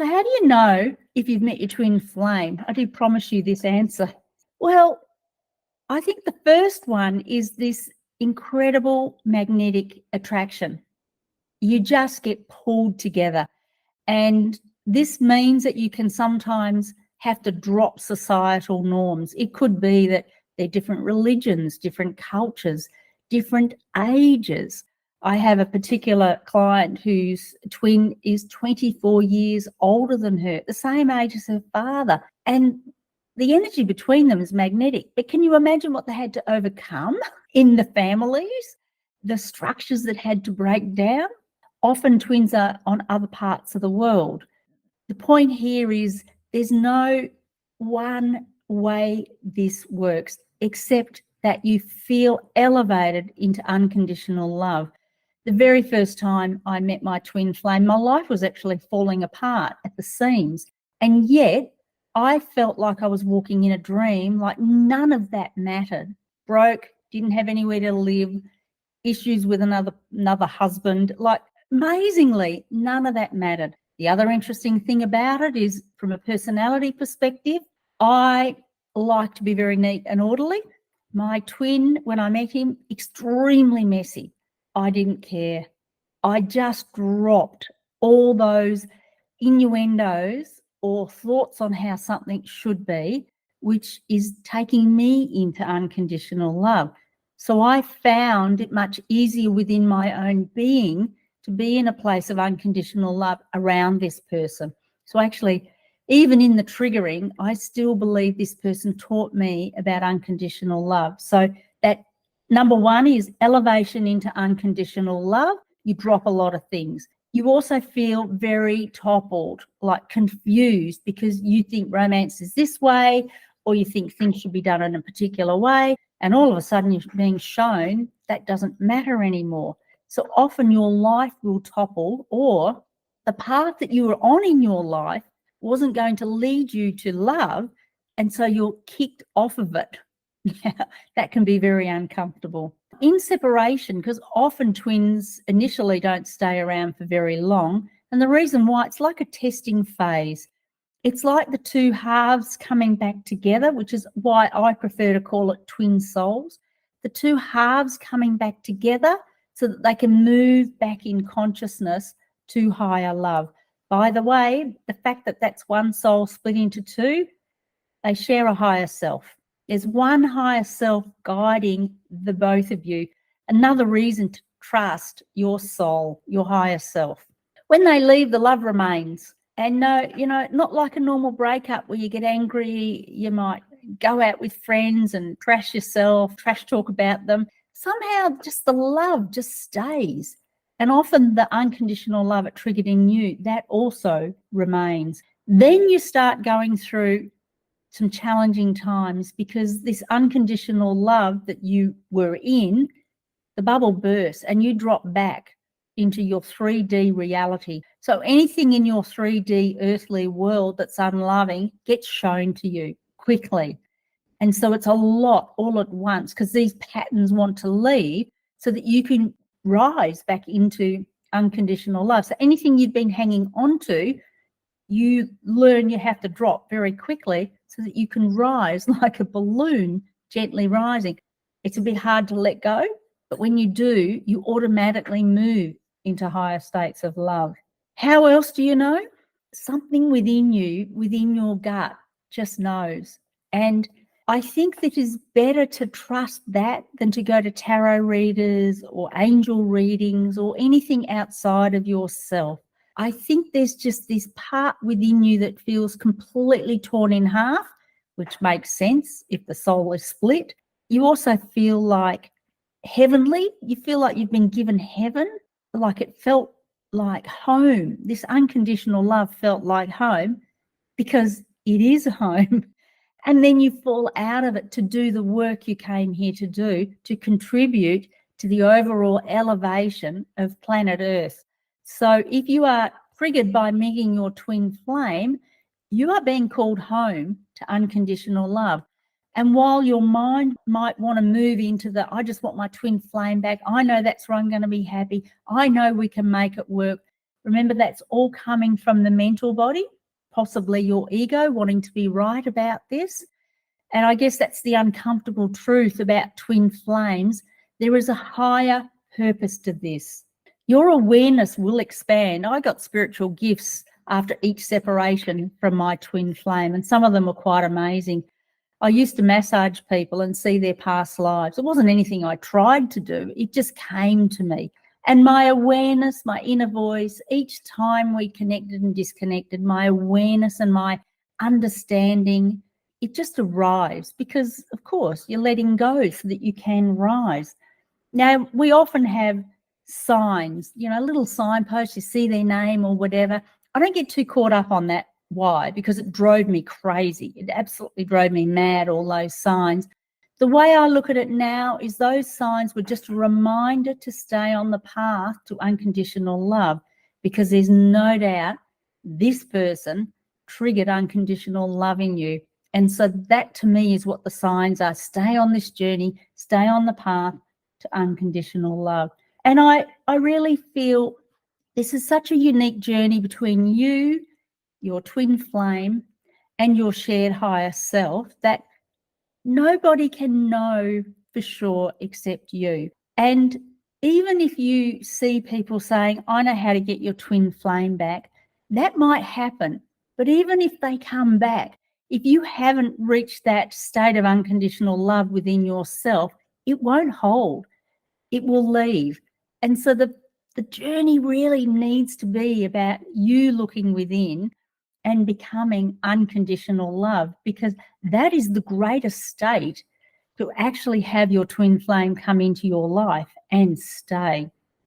So how do you know if you've met your twin flame? I do promise you this answer. Well, I think the first one is this incredible magnetic attraction. You just get pulled together. And this means that you can sometimes have to drop societal norms. It could be that they're different religions, different cultures, different ages. I have a particular client whose twin is 24 years older than her, the same age as her father. And the energy between them is magnetic. But can you imagine what they had to overcome in the families, the structures that had to break down? Often twins are on other parts of the world. The point here is there's no one way this works, except that you feel elevated into unconditional love. The very first time I met my twin flame, my life was actually falling apart at the seams. And yet I felt like I was walking in a dream, like none of that mattered. Broke, didn't have anywhere to live, issues with another husband, like amazingly, none of that mattered. The other interesting thing about it is from a personality perspective, I like to be very neat and orderly. My twin, when I met him, extremely messy. I didn't care. I just dropped all those innuendos or thoughts on how something should be, which is taking me into unconditional love. So I found it much easier within my own being to be in a place of unconditional love around this person. So actually, even in the triggering, I still believe this person taught me about unconditional love. So that number one is elevation into unconditional love. You drop a lot of things. You also feel very toppled, like confused, because you think romance is this way, or you think things should be done in a particular way. And all of a sudden you're being shown that doesn't matter anymore. So often your life will topple, or the path that you were on in your life wasn't going to lead you to love. And so you're kicked off of it. Yeah, that can be very uncomfortable. In separation, because often twins initially don't stay around for very long. And the reason why, it's like a testing phase. It's like the two halves coming back together, which is why I prefer to call it twin souls. The two halves coming back together so that they can move back in consciousness to higher love. By the way, the fact that that's one soul split into two, they share a higher self. There's one higher self guiding the both of you. Another reason to trust your soul, your higher self. When they leave, the love remains. And no, not like a normal breakup where you get angry, you might go out with friends and trash yourself, trash talk about them. Somehow just the love just stays. And often the unconditional love it triggered in you, that also remains. Then you start going through some challenging times because this unconditional love that you were in, the bubble bursts and you drop back into your 3D reality. So anything in your 3D earthly world that's unloving gets shown to you quickly. And so it's a lot all at once because these patterns want to leave so that you can rise back into unconditional love. So anything you've been hanging on to, you learn you have to drop very quickly so that you can rise like a balloon, gently rising. It's a bit hard to let go, but when you do, you automatically move into higher states of love. How else do you know? Something within you, within your gut, just knows. And I think that it's better to trust that than to go to tarot readers or angel readings or anything outside of yourself. I think there's just this part within you that feels completely torn in half, which makes sense if the soul is split. You also feel like heavenly. You feel like you've been given heaven, like it felt like home. This unconditional love felt like home because it is home. And then you fall out of it to do the work you came here to do, to contribute to the overall elevation of planet Earth. So if you are triggered by meeting your twin flame, you are being called home to unconditional love. And while your mind might want to move into the, I just want my twin flame back, I know that's where I'm going to be happy, I know we can make it work, Remember, that's all coming from the mental body, possibly your ego wanting to be right about this. And I guess that's the uncomfortable truth about twin flames. There is a higher purpose to this. Your awareness will expand. I got spiritual gifts after each separation from my twin flame, and some of them were quite amazing. I used to massage people and see their past lives. It wasn't anything I tried to do. It just came to me. And my awareness, my inner voice, each time we connected and disconnected, my awareness and my understanding, it just arrives because, of course, you're letting go so that you can rise. Now, we often have signs, little signposts, you see their name or whatever. I don't get too caught up on that. Why? Because it drove me crazy. It absolutely drove me mad, all those signs. The way I look at it now is those signs were just a reminder to stay on the path to unconditional love, because there's no doubt this person triggered unconditional love in you. And so that to me is what the signs are. Stay on this journey, stay on the path to unconditional love. And I really feel this is such a unique journey between you, your twin flame, and your shared higher self that nobody can know for sure except you. And even if you see people saying, I know how to get your twin flame back, that might happen. But even if they come back, if you haven't reached that state of unconditional love within yourself, it won't hold. It will leave. And so the journey really needs to be about you looking within and becoming unconditional love, because that is the greatest state to actually have your twin flame come into your life and stay.